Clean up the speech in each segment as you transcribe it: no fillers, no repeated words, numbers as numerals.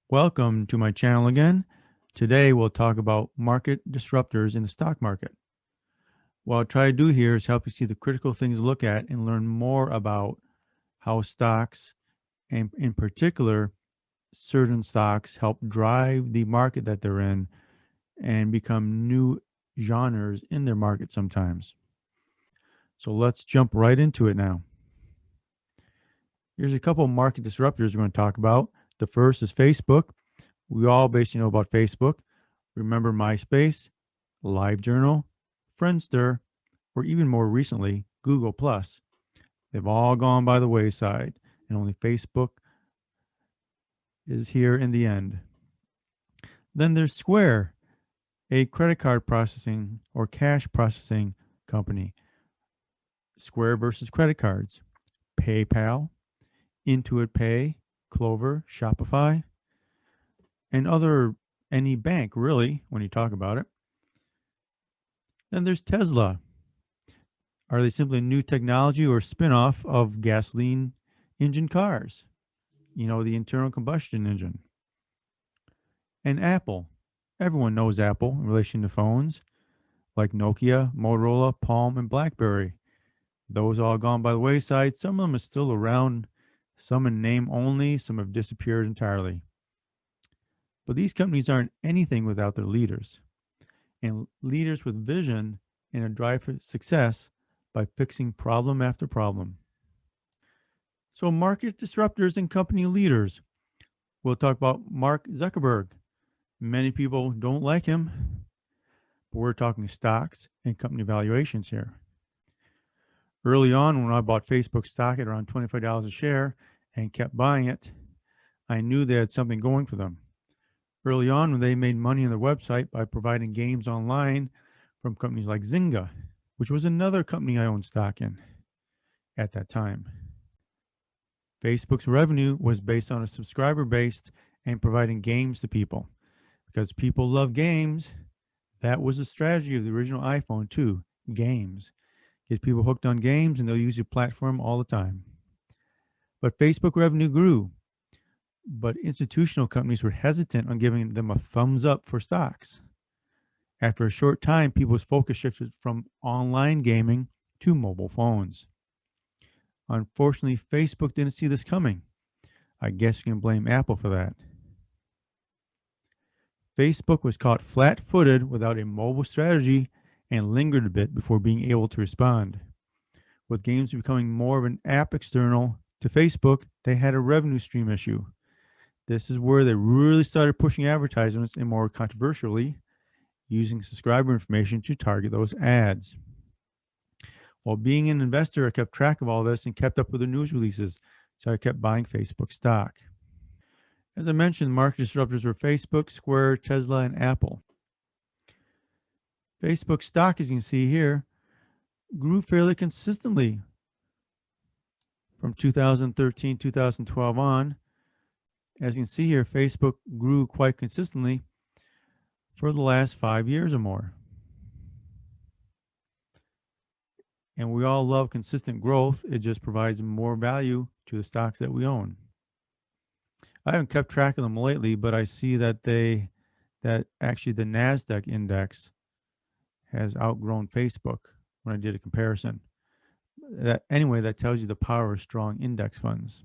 Welcome to my channel again. Today we'll talk about market disruptors in the stock market. What I'll try to do here is help you see the critical things to look at and learn more about how stocks, and in particular, certain stocks help drive the market that they're in and become new genres in their market sometimes. So let's jump right into it now. Here's a couple of market disruptors we're going to talk about. The first is Facebook. We all basically know about Facebook. Remember MySpace, LiveJournal, Friendster, or even more recently, Google Plus. They've all gone by the wayside, and only Facebook is here in the end. Then there's Square, a credit card processing or cash processing company. Square versus credit cards. PayPal, Intuit Pay, Clover, Shopify, and any bank really when you talk about it. Then there's Tesla. Are they simply new technology or spin-off of gasoline engine cars? The internal combustion engine. And Apple. Everyone knows Apple in relation to phones like Nokia, Motorola, Palm, and BlackBerry. Those all gone by the wayside. Some of them are still around, some in name only, some have disappeared entirely. But these companies aren't anything without their leaders, and leaders with vision and a drive for success by fixing problem after problem. So, market disruptors and company leaders. We'll talk about Mark Zuckerberg. Many people don't like him, but we're talking stocks and company valuations here. Early on, when I bought Facebook stock at around $25 a share and kept buying it, I knew they had something going for them. Early on, when they made money on their website by providing games online from companies like Zynga, which was another company I owned stock in at that time. Facebook's revenue was based on a subscriber base and providing games to people. Because people love games, that was the strategy of the original iPhone too, games. Get people hooked on games and they'll use your platform all the time. But Facebook revenue grew, but institutional companies were hesitant on giving them a thumbs up for stocks. After a short time, people's focus shifted from online gaming to mobile phones. Unfortunately, Facebook didn't see this coming. I guess you can blame Apple for that. Facebook was caught flat-footed without a mobile strategy and lingered a bit before being able to respond. With games becoming more of an app external to Facebook, they had a revenue stream issue. This is where they really started pushing advertisements and more controversially, using subscriber information to target those ads. While being an investor, I kept track of all this and kept up with the news releases, so I kept buying Facebook stock. As I mentioned, market disruptors were Facebook, Square, Tesla, and Apple. Facebook stock, as you can see here, grew fairly consistently from 2013, 2012 on. As you can see here, Facebook grew quite consistently for the last 5 years or more. And we all love consistent growth. It just provides more value to the stocks that we own. I haven't kept track of them lately, but I see that actually the NASDAQ index has outgrown Facebook when I did a comparison. That tells you the power of strong index funds.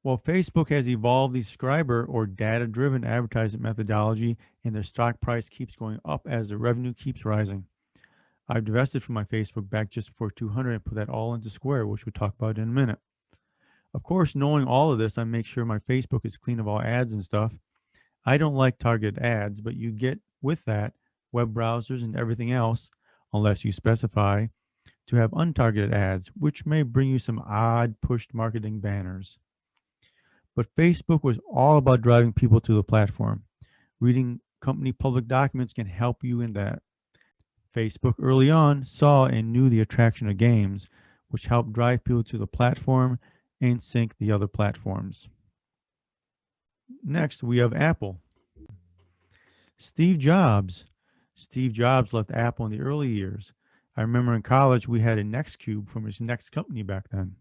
Well, Facebook has evolved the subscriber or data-driven advertising methodology, and their stock price keeps going up as the revenue keeps rising. I've divested from my Facebook back just before 200 and put that all into Square, which we'll talk about in a minute. Of course, knowing all of this, I make sure my Facebook is clean of all ads and stuff. I don't like targeted ads, but you get with that web browsers and everything else, unless you specify, to have untargeted ads, which may bring you some odd pushed marketing banners. But Facebook was all about driving people to the platform. Reading company public documents can help you in that. Facebook early on saw and knew the attraction of games, which helped drive people to the platform and sync the other platforms. Next, we have Apple. Steve Jobs. Steve Jobs left Apple in the early years. I remember in college we had a Nextcube from his next company back then.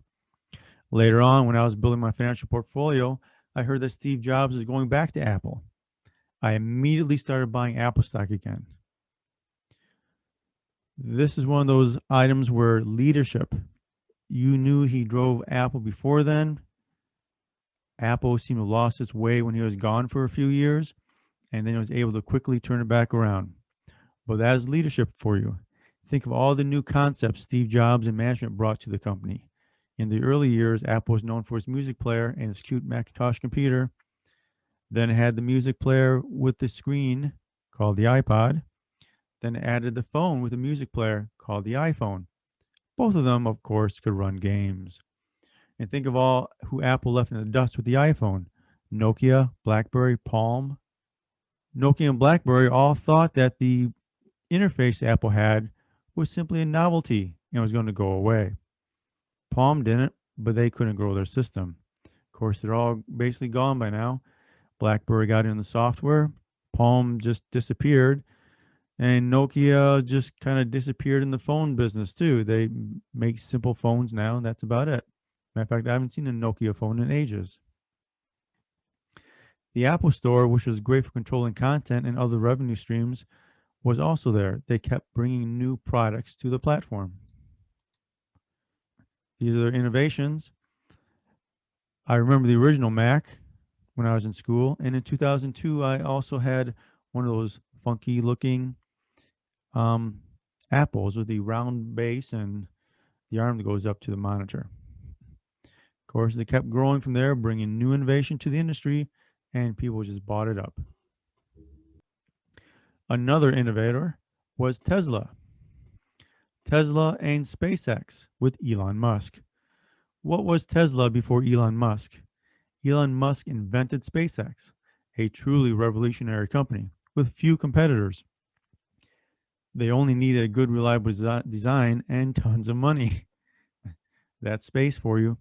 Later on, when I was building my financial portfolio, I heard that Steve Jobs is going back to Apple. I immediately started buying Apple stock again. This is one of those items where leadership, you knew he drove Apple before then. Apple seemed to have lost its way when he was gone for a few years, and then he was able to quickly turn it back around. But that is leadership for you. Think of all the new concepts Steve Jobs and management brought to the company. In the early years, Apple was known for its music player and its cute Macintosh computer. Then it had the music player with the screen called the iPod. Then it added the phone with a music player called the iPhone. Both of them, of course, could run games. And think of all who Apple left in the dust with the iPhone. Nokia, BlackBerry, Palm. Nokia and BlackBerry all thought that the interface Apple had was simply a novelty and was going to go away. Palm didn't, but they couldn't grow their system. Of course, they're all basically gone by now. BlackBerry got in the software. Palm just disappeared. And Nokia just kind of disappeared in the phone business too. They make simple phones now, and that's about it. Matter of fact, I haven't seen a Nokia phone in ages. The Apple Store, which was great for controlling content and other revenue streams, was also there. They kept bringing new products to the platform. These are their innovations. I remember the original Mac when I was in school. And in 2002, I also had one of those funky looking Apples with the round base and the arm that goes up to the monitor. Of course, they kept growing from there, bringing new innovation to the industry, and people just bought it up. Another innovator was Tesla. Tesla and SpaceX with Elon Musk. What was Tesla before Elon Musk? Elon Musk invented SpaceX, a truly revolutionary company with few competitors. They only needed a good, reliable design and tons of money. That's space for you.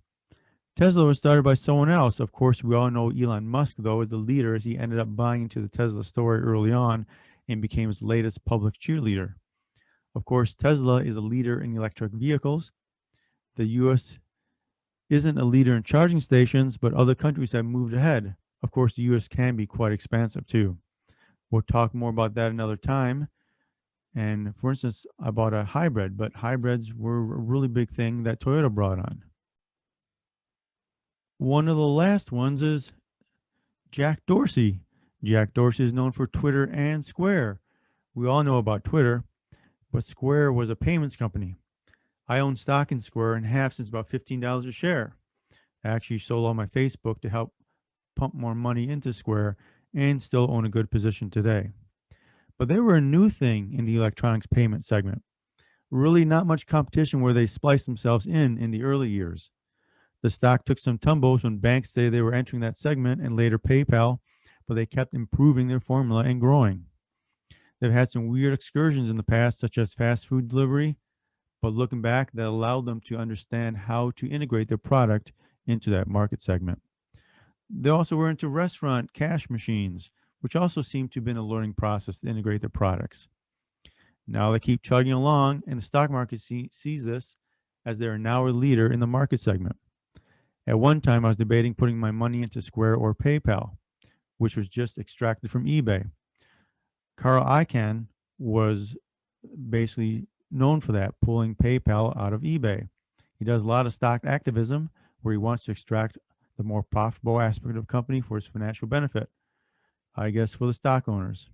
Tesla was started by someone else. Of course, we all know Elon Musk, though, is the leader as he ended up buying into the Tesla story early on and became its latest public cheerleader. Of course, Tesla is a leader in electric vehicles. The U.S. isn't a leader in charging stations, but other countries have moved ahead. Of course, the U.S. can be quite expansive too. We'll talk more about that another time. And for instance, I bought a hybrid, but hybrids were a really big thing that Toyota brought on. One of the last ones is Jack Dorsey. Jack Dorsey is known for Twitter and Square. We all know about Twitter, but Square was a payments company. I own stock in Square and have since about $15 a share. I actually sold all my Facebook to help pump more money into Square and still own a good position today. But they were a new thing in the electronics payment segment. Really not much competition where they spliced themselves in the early years. The stock took some tumbles when banks say they were entering that segment and later PayPal, but they kept improving their formula and growing. They've had some weird excursions in the past, such as fast food delivery, but looking back, that allowed them to understand how to integrate their product into that market segment. They also were into restaurant cash machines, which also seemed to have been a learning process to integrate their products. Now they keep chugging along, and the stock market sees this as they are now a leader in the market segment. At one time, I was debating putting my money into Square or PayPal, which was just extracted from eBay. Carl Icahn was basically known for that, pulling PayPal out of eBay. He does a lot of stock activism where he wants to extract the more profitable aspect of the company for his financial benefit, I guess for the stock owners.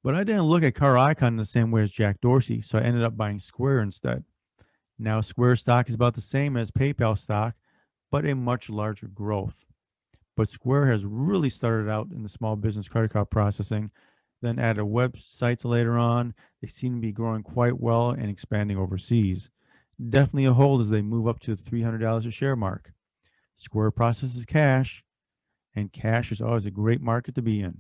But I didn't look at Carl Icahn in the same way as Jack Dorsey, so I ended up buying Square instead. Now Square stock is about the same as PayPal stock, but a much larger growth. But Square has really started out in the small business credit card processing, then added websites later on. They seem to be growing quite well and expanding overseas. Definitely a hold as they move up to the $300 a share mark. Square processes cash, and cash is always a great market to be in.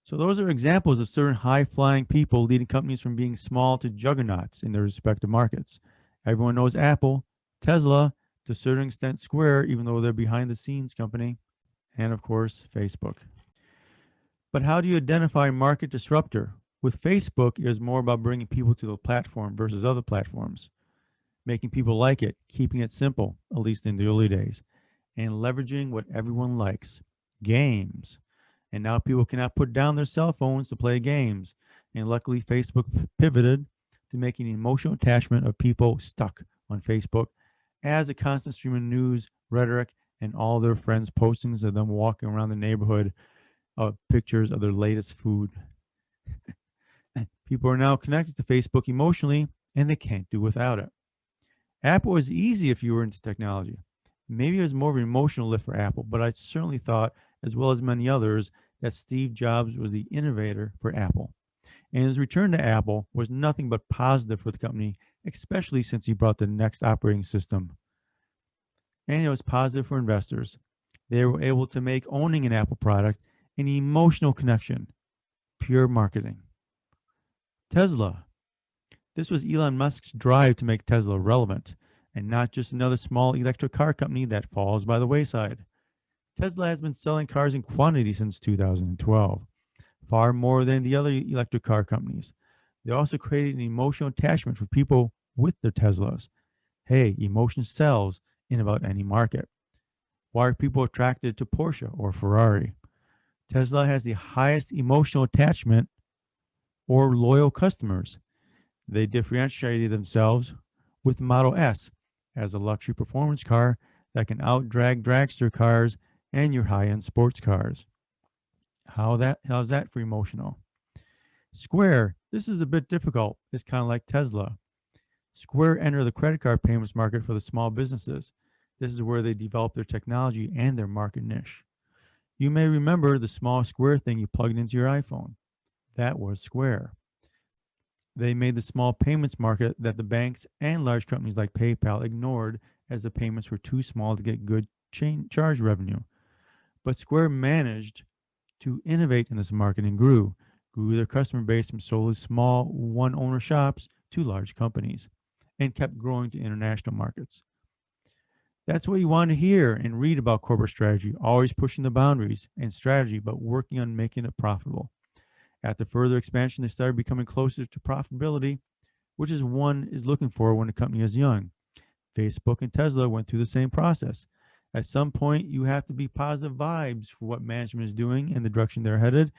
So those are examples of certain high-flying people leading companies from being small to juggernauts in their respective markets. Everyone knows Apple, Tesla, to a certain extent Square, even though they're behind-the-scenes company, and of course, Facebook. But how do you identify market disruptor? With Facebook, it is more about bringing people to the platform versus other platforms. making people like it, keeping it simple, at least in the early days, and leveraging what everyone likes, games. And now people cannot put down their cell phones to play games. And luckily, Facebook pivoted to making an emotional attachment of people stuck on Facebook as a constant stream of news, rhetoric, and all their friends' postings of them walking around the neighborhood of pictures of their latest food. People are now connected to Facebook emotionally, and they can't do without it. Apple was easy if you were into technology. Maybe it was more of an emotional lift for Apple, but I certainly thought, as well as many others, that Steve Jobs was the innovator for Apple. And his return to Apple was nothing but positive for the company, especially since he brought the next operating system. And it was positive for investors. They were able to make owning an Apple product an emotional connection, pure marketing. Tesla. This was Elon Musk's drive to make Tesla relevant and not just another small electric car company that falls by the wayside. Tesla has been selling cars in quantity since 2012, far more than the other electric car companies. They also created an emotional attachment for people with their Teslas. Hey, emotion sells in about any market. Why are people attracted to Porsche or Ferrari? Tesla has the highest emotional attachment or loyal customers. They differentiated themselves with Model S as a luxury performance car that can outdrag dragster cars and your high-end sports cars. How's that for emotional? Square, this is a bit difficult. It's kind of like Tesla. Square entered the credit card payments market for the small businesses. This is where they developed their technology and their market niche. You may remember the small square thing you plugged into your iPhone. That was Square. They made the small payments market that the banks and large companies like PayPal ignored as the payments were too small to get good charge revenue. But Square managed to innovate in this market and grew their customer base from solely small one owner shops to large companies and kept growing to international markets. That's what you want to hear and read about corporate strategy, always pushing the boundaries and strategy, but working on making it profitable. After further expansion, they started becoming closer to profitability, which is one is looking for when a company is young. Facebook and Tesla went through the same process. At some point, you have to be positive vibes for what management is doing and the direction they're headed.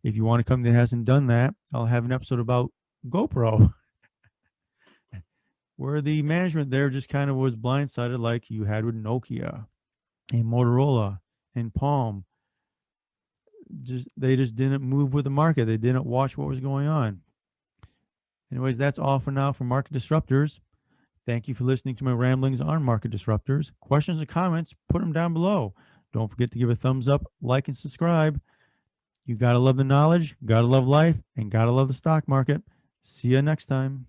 If you want a company that hasn't done that, I'll have an episode about GoPro, where the management there just kind of was blindsided like you had with Nokia and Motorola and Palm. They just didn't move with the market. They didn't watch what was going on. Anyways, that's all for now for Market Disruptors. Thank you for listening to my ramblings on Market Disruptors. Questions or comments, put them down below. Don't forget to give a thumbs up, like, and subscribe. You got to love the knowledge, got to love life, and got to love the stock market. See you next time.